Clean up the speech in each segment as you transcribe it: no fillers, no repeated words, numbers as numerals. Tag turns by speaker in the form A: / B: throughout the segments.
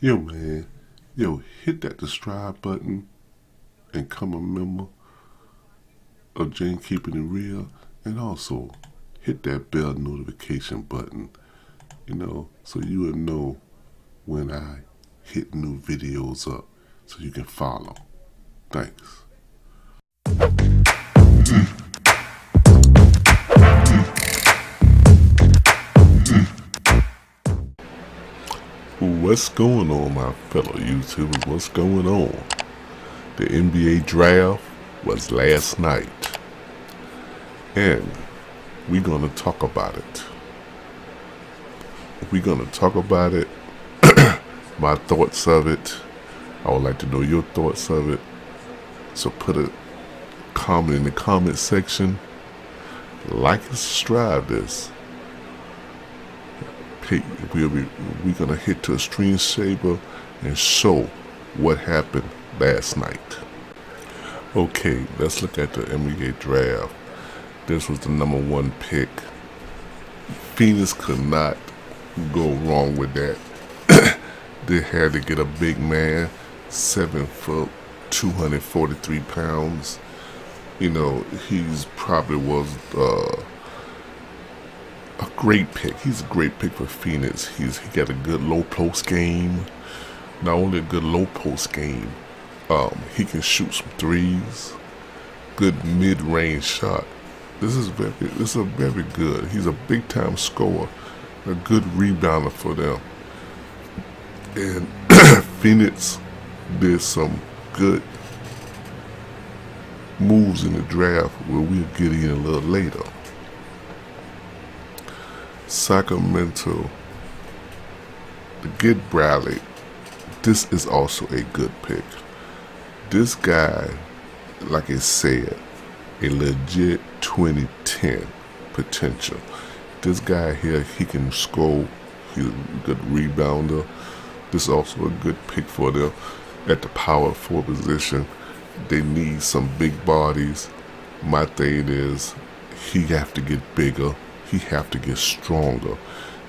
A: Yo, man. Yo, hit that subscribe button and become a member of Jane Keeping It Real. And also, hit that bell notification button, so you will know when I hit new videos up so you can follow. Thanks. What's going on, my fellow YouTubers? What's going on? The NBA draft was last night, and we're gonna talk about it. My thoughts of it. I would like to know your thoughts of it. So put a comment in the comment section. Like and subscribe this. We're gonna hit to a stream saver and show what happened last night. Okay, let's look at the NBA draft. This was the number one pick. Phoenix could not go wrong with that. They had to get a big man, 7 foot, 243 pounds. He's probably was a great pick. He's a great pick for Phoenix. He got a good low post game. Not only a good low post game, he can shoot some threes. Good mid-range shot. This is a very good. He's a big time scorer, a good rebounder for them. And Phoenix did some good moves in the draft where we'll get in a little later. Sacramento to get Bradley. This is also a good pick. This guy, like I said, a legit 2010 potential. This guy here, he can score. He's a good rebounder. This is also a good pick for them at the power forward position. They need some big bodies. My thing is, he have to get bigger. He have to get stronger.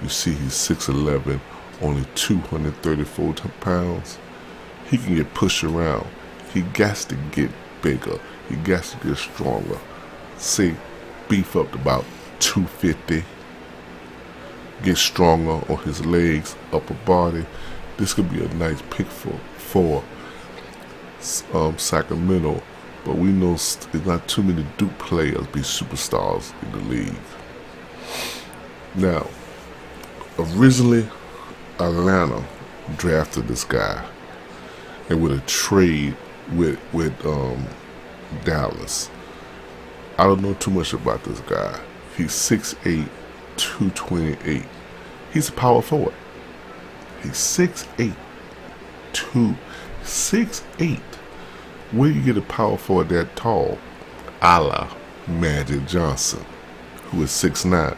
A: You see, he's 6'11", only 234 pounds. He can get pushed around. He got to get bigger. He got to get stronger. Say, beef up to about 250. Get stronger on his legs, upper body. This could be a nice pick for Sacramento. But we know there's not too many Duke players be superstars in the league. Now, originally, Atlanta drafted this guy, and with a trade with Dallas. I don't know too much about this guy. He's 6'8", 228. He's a power forward. He's 6'8", 6'8". Where you get a power forward that tall? A la Magic Johnson, who is 6'9".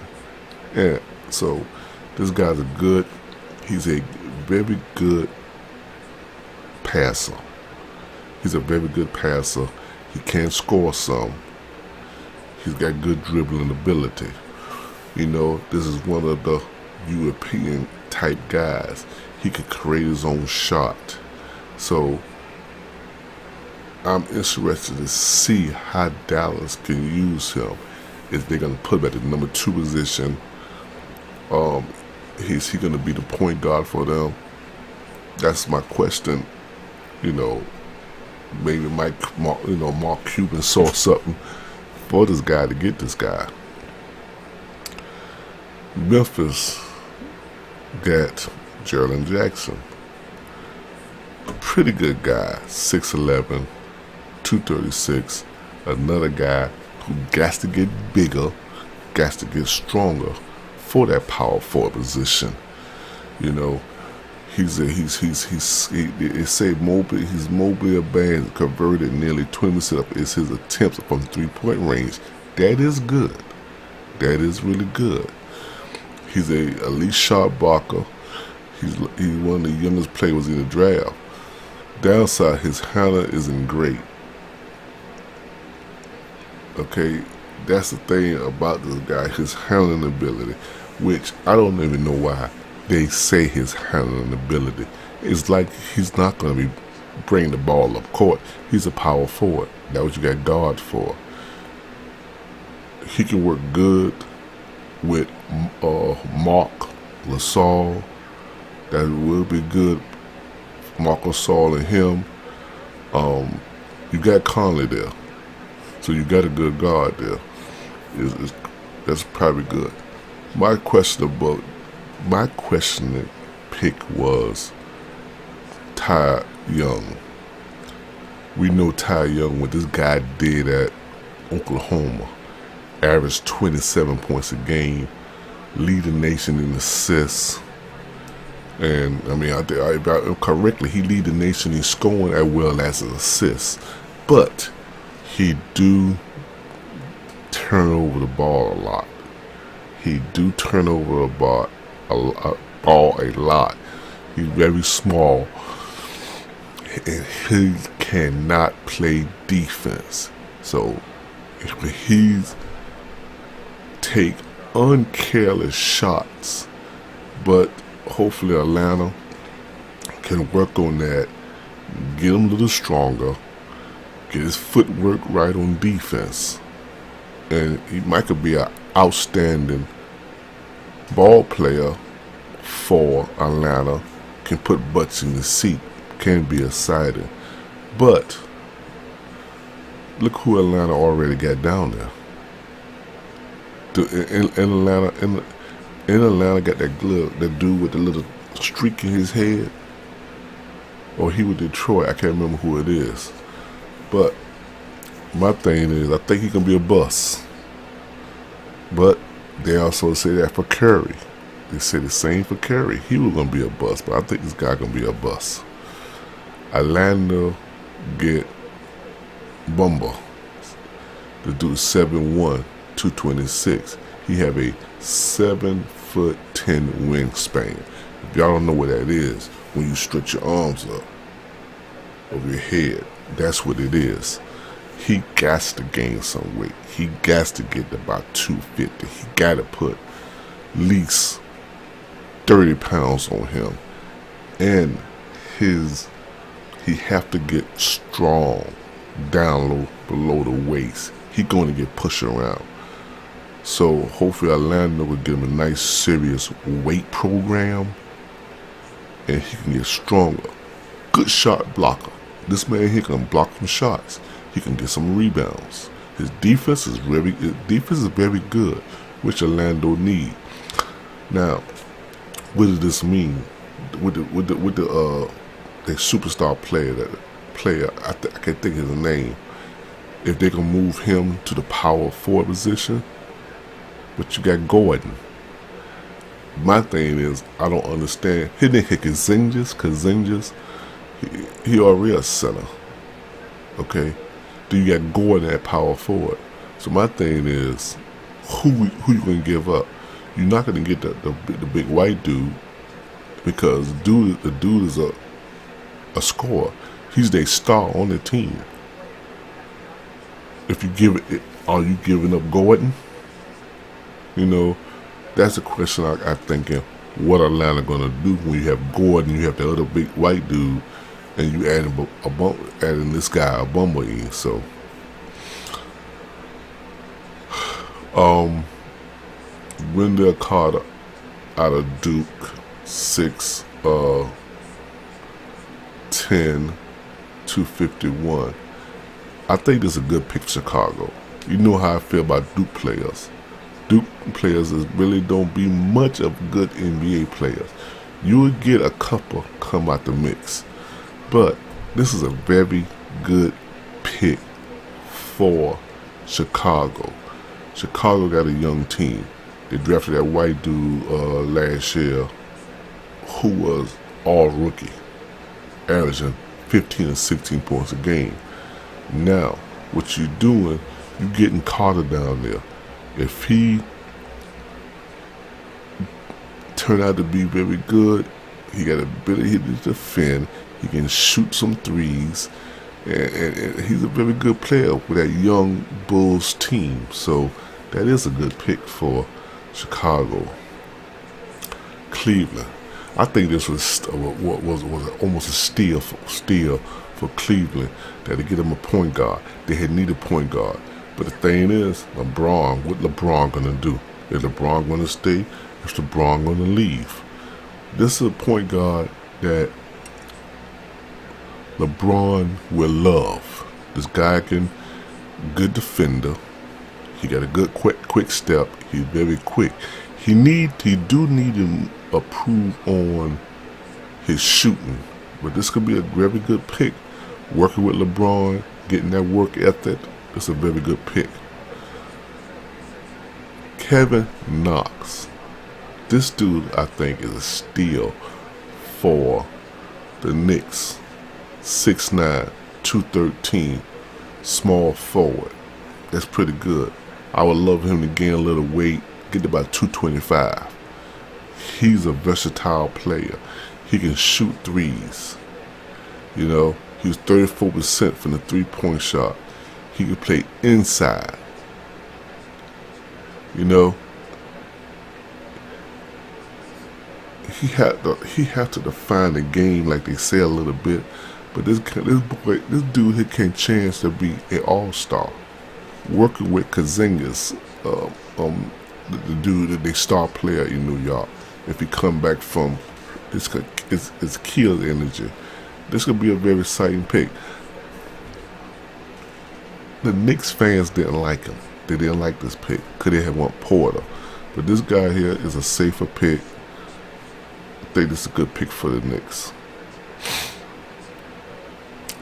A: Yeah, so this guy's he's a very good passer. He's a very good passer. He can score some. He's got good dribbling ability. This is one of the European type guys. He could create his own shot. So I'm interested to see how Dallas can use him. If they're going to put him at the number 2 position, is he going to be the point guard for them? That's my question. Maybe Mark Cuban saw something for this guy to get this guy. Memphis got Jalen Jackson. Pretty good guy, 6'11", 236. Another guy who got to get bigger, got to get stronger for that power forward position. He's mobile band converted nearly 20% of his attempts from 3-point range. That is good. That is really good. He's a elite shot blocker. He's one of the youngest players in the draft. Downside, his handle isn't great. Okay, that's the thing about this guy, his handling ability, which I don't even know why they say his handling ability is like he's not going to be bringing the ball up court. He's a power forward. That's what you got guard for. He can work good with Mark Lassalle. That will be good. Mark Lassalle and him. You got Conley there, so you got a good guard there. That's probably good. My questioning pick was Ty Young. We know Ty Young, what this guy did at Oklahoma. Averaged 27 points a game, lead the nation in assists. And I mean, if I remember correctly, he lead the nation in scoring as well as assists. But he do turn over the ball a lot. He do turn over a ball a lot. He's very small, and he cannot play defense. So if he's take uncareless shots, but hopefully Atlanta can work on that, get him a little stronger, get his footwork right on defense, and he might could be an outstanding ball player for Atlanta, can put butts in the seat, can be exciting. But look who Atlanta already got down there. In Atlanta got that glove, that dude with the little streak in his head. Or he with Detroit, I can't remember who it is. But my thing is, I think he can be a bust. But they also say that for Curry. They say the same for Curry. He was going to be a bust, but I think this guy going to be a bust. Atlanta get Bumba. The dude 7'1", 226. He have a 7'10" wingspan. If y'all don't know what that is, when you stretch your arms up over your head, that's what it is. He got to gain some weight. He got to get to about 250. He got to put at least 30 pounds on him. And he have to get strong down low, below the waist. He going to get pushed around. So hopefully Atlanta will give him a nice serious weight program, and he can get stronger. Good shot blocker. This man here can block some shots. He can get some rebounds. His defense is very good, which Orlando need. Now, what does this mean with the superstar player? I can't think of his name. If they can move him to the power forward position, but you got Gordon. My thing is, I don't understand. He didn't hit Kazinjas. He already a center. Okay? Then you got Gordon at power forward. So my thing is, who you gonna give up? You're not gonna get the big white dude, because the dude is a scorer. He's their star on the team. If you give it, are you giving up Gordon? You know, that's a question I'm thinking. What Atlanta gonna do when you have Gordon, you have the other big white dude, and you adding this guy a Bumble in? So, Wendell Carter out of Duke, 6'10", 251. I think this is a good pick for Chicago. You know how I feel about Duke players. Duke players really don't be much of good NBA players. You will get a couple come out the mix. But this is a very good pick for Chicago. Chicago got a young team. They drafted that white dude last year who was all rookie, averaging 15 and 16 points a game. Now, what you're doing, you're getting Carter down there. If he turn out to be very good, he got ability to defend, he can shoot some threes, and he's a very good player with that young Bulls team. So that is a good pick for Chicago. Cleveland. I think this was almost a steal for Cleveland, that to get them a point guard. They had needed a point guard. But the thing is, what LeBron gonna do? Is LeBron gonna stay? Is LeBron gonna leave? This is a point guard that LeBron will love. This guy good defender. He got a good quick step. He's very quick. He do need to improve on his shooting. But this could be a very good pick. Working with LeBron, getting that work ethic, it's a very good pick. Kevin Knox. This dude, I think, is a steal for the Knicks. 6'9", 213, small forward. That's pretty good. I would love him to gain a little weight, get to about 225. He's a versatile player. He can shoot threes. You know, he was 34% from the three-point shot. He can play inside. You know, he had to define the game, like they say, a little bit. But this dude here can chance to be an all-star. Working with Kazingas, the dude that they star player in New York. If he come back from his kill energy, this could be a very exciting pick. The Knicks fans didn't like him. They didn't like this pick because they had want Porter. But this guy here is a safer pick. I think this is a good pick for the Knicks.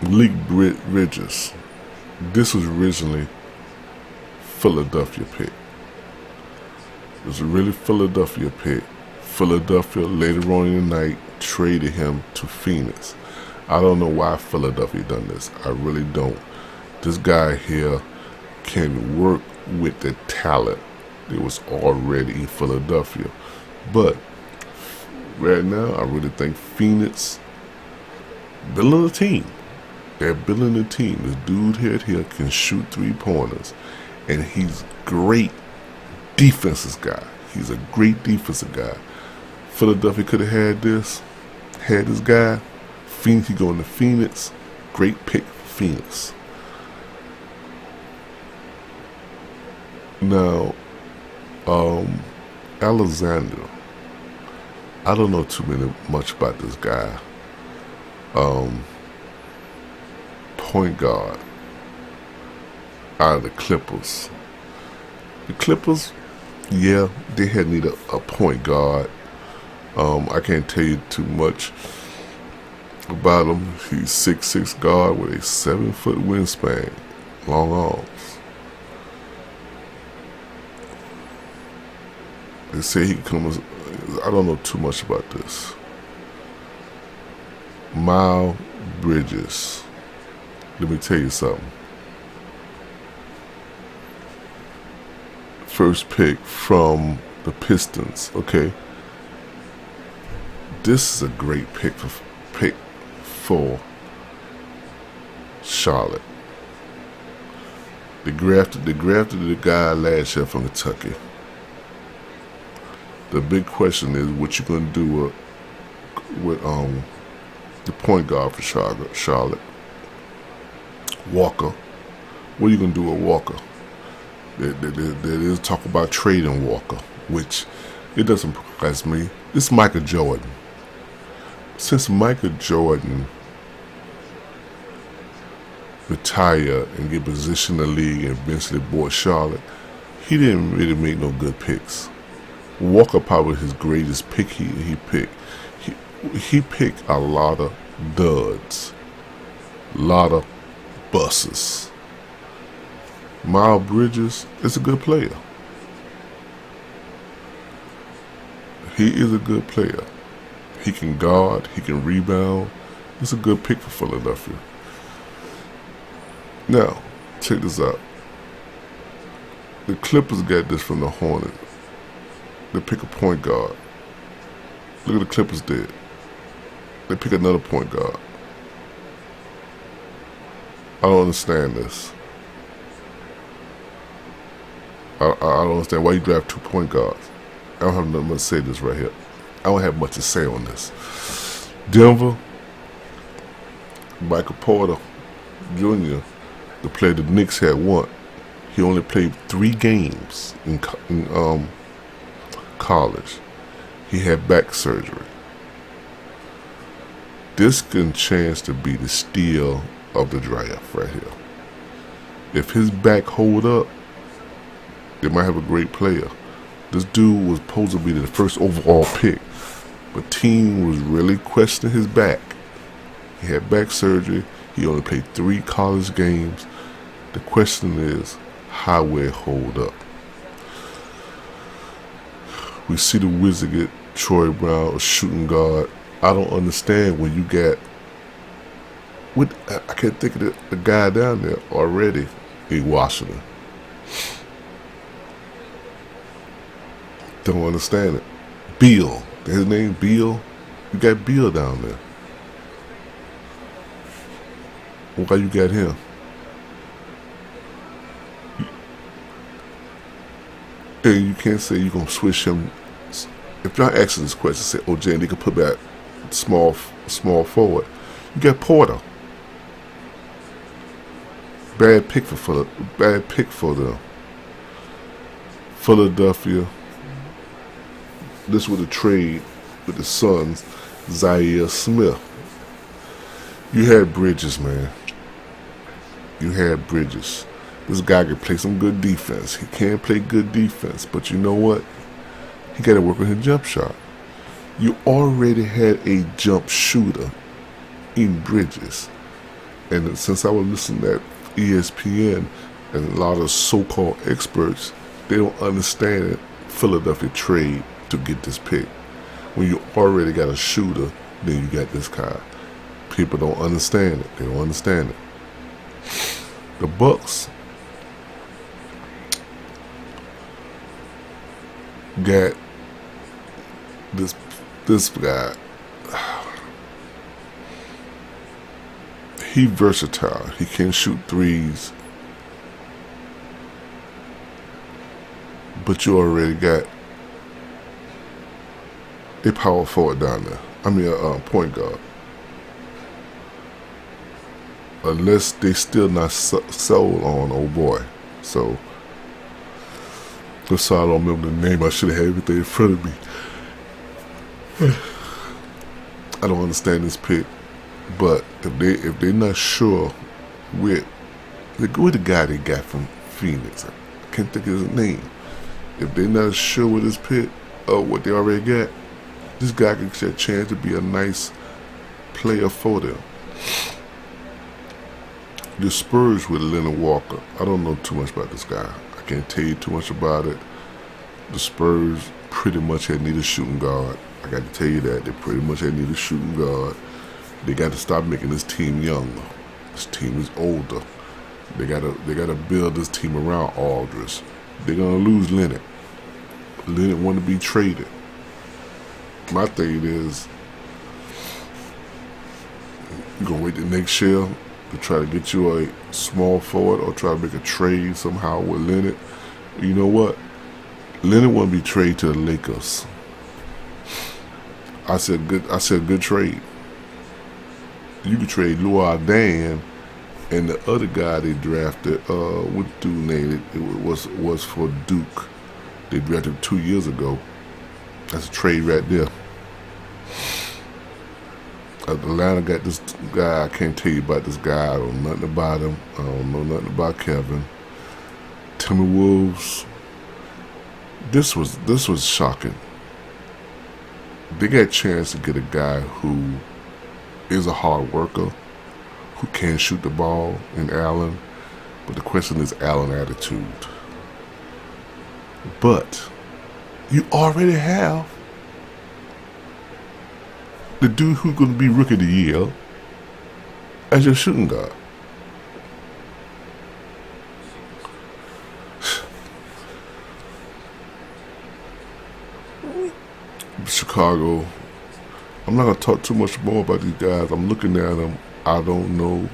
A: League Bridges. This was originally Philadelphia pick. It was a really Philadelphia pick. Philadelphia later on in the night traded him to Phoenix. I don't know why Philadelphia done this. I really don't. This guy here can work with the talent that was already in Philadelphia. But right now, I really think Phoenix building a team. They're building a team. This dude here can shoot 3-pointers. And he's great defensive guy. He's a great defensive guy. Philadelphia could have had this guy. Phoenix, he going to Phoenix. Great pick for Phoenix. Now, Alexander. I don't know much about this guy. Point guard out of the Clippers. The Clippers, yeah, they had needed a point guard. I can't tell you too much about him. He's 6'6" guard with a 7-foot wingspan, long arms. They say he comes. I don't know too much about this. Miles Bridges. Let me tell you something. First pick from the Pistons. Okay. This is a great pick for Charlotte. They drafted the guy last year from Kentucky. The big question is what you gonna do with the point guard for Charlotte. Walker. What are you gonna do with Walker? There is talk about trading Walker, which it doesn't impress me. This is Michael Jordan. Since Michael Jordan retired and get positioned in the league and eventually bought Charlotte, he didn't really make no good picks. Walker probably his greatest pick he picked. He picked a lot of duds, a lot of buses. Miles Bridges is a good player. He is a good player. He can guard, he can rebound. It's a good pick for Philadelphia. Now, check this out. The Clippers got this from the Hornets. They pick a point guard. Look at the Clippers did. They pick another point guard. I don't understand this. I don't understand why you draft 2 point guards. I don't have nothing to say this right here. I don't have much to say on this. Denver, Michael Porter Jr., the player the Knicks had won. He only played 3 games in college. He had back surgery. This can chance to be the steal of the draft right here. If his back hold up, they might have a great player. This dude was supposed to be the first overall pick, but team was really questioning his back. He had back surgery. He only played 3 college games. The question is, how will it hold up? We see the Wizards get Troy Brown, a shooting guard. I don't understand when you got, I can't think of the guy down there already in Washington. Don't understand it. Beal. His name Beal. You got Beal down there. Why you got him? And you can't say you're going to switch him. If y'all asking this question, say, oh, Jan, they can put back small forward. You got Porter. Bad pick for them. Philadelphia. This was a trade with the Suns, Zaire Smith. You had Bridges, man. You had Bridges. This guy can play some good defense. He can play good defense, but you know what? He got to work on his jump shot. You already had a jump shooter in Bridges. And since I was listening to ESPN and a lot of so-called experts, they don't understand it. Philadelphia trade to get this pick. When you already got a shooter, then you got this guy. People don't understand it. They don't understand it. The Bucks got this guy. He versatile. He can shoot threes. But you already got a power forward down there. I mean, a point guard. Unless they still not sold on old boy. So, just so I don't remember the name, I should have had everything in front of me. I don't understand this pick. But if they're not sure with the guy they got from Phoenix, I can't think of his name. If they're not sure with his pick or what they already got, this guy can get a chance to be a nice player for them. The Spurs with Leonard Walker. I don't know too much about this guy. I can't tell you too much about it. The Spurs pretty much had need a shooting guard. I got to tell you that. They pretty much had need a shooting guard. They got to stop making this team younger. This team is older. They gotta build this team around Aldridge. They're gonna lose Leonard. Leonard want to be traded. My thing is, you gonna wait the next year to try to get you a small forward or try to make a trade somehow with Leonard. You know what? Leonard want to be traded to the Lakers. I said good trade. You could trade Luol Dan and the other guy they drafted. What dude name it was for Duke. They drafted him 2 years ago. That's a trade right there. Atlanta got this guy. I can't tell you about this guy. I don't know nothing about him. I don't know nothing about Kevin. Timberwolves. This was shocking. They got a chance to get a guy who is a hard worker, who can shoot the ball in Allen, but the question is Allen attitude. But you already have the dude who's going to be Rookie of the Year as your shooting guard. Chicago. I'm not going to talk too much more about these guys. I'm looking at them. I don't know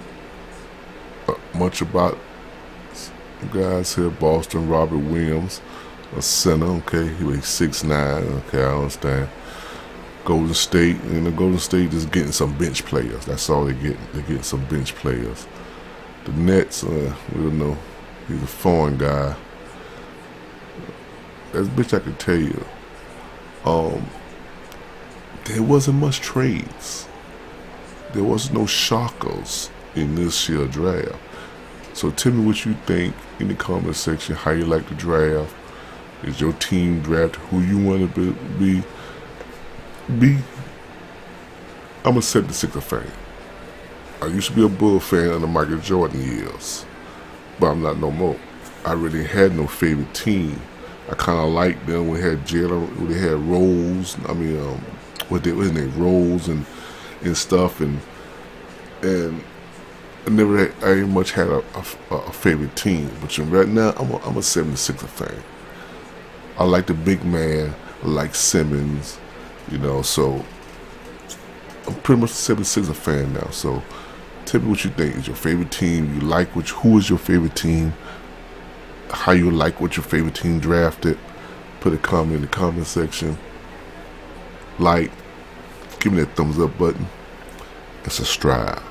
A: much about guys here. Boston, Robert Williams, a center. Okay, he weighs 6'9". Okay, I understand. Golden State, and the Golden State is getting some bench players. That's all they get. They're getting some bench players. The Nets, we don't know. He's a foreign guy. That's bitch I can tell you. There wasn't much trades. There was no shockers in this year draft. So tell me what you think in the comment section. How you like the draft? Is your team drafted who you want to be? I'm a 76er fan. I used to be a Bull fan under Michael Jordan years, but I'm not no more. I really had no favorite team. I kind of liked them. We had Jalen. We had Rose. I mean, what his name, Rose and stuff, and I ain't much had a favorite team. But right now, I'm a 76er fan. I like the big man. I like Simmons. So I'm pretty much a 76er fan now. So tell me what you think. Is your favorite team? You like who is your favorite team? How you like what your favorite team drafted? Put a comment in the comment section. Like, give me that thumbs up button, and subscribe.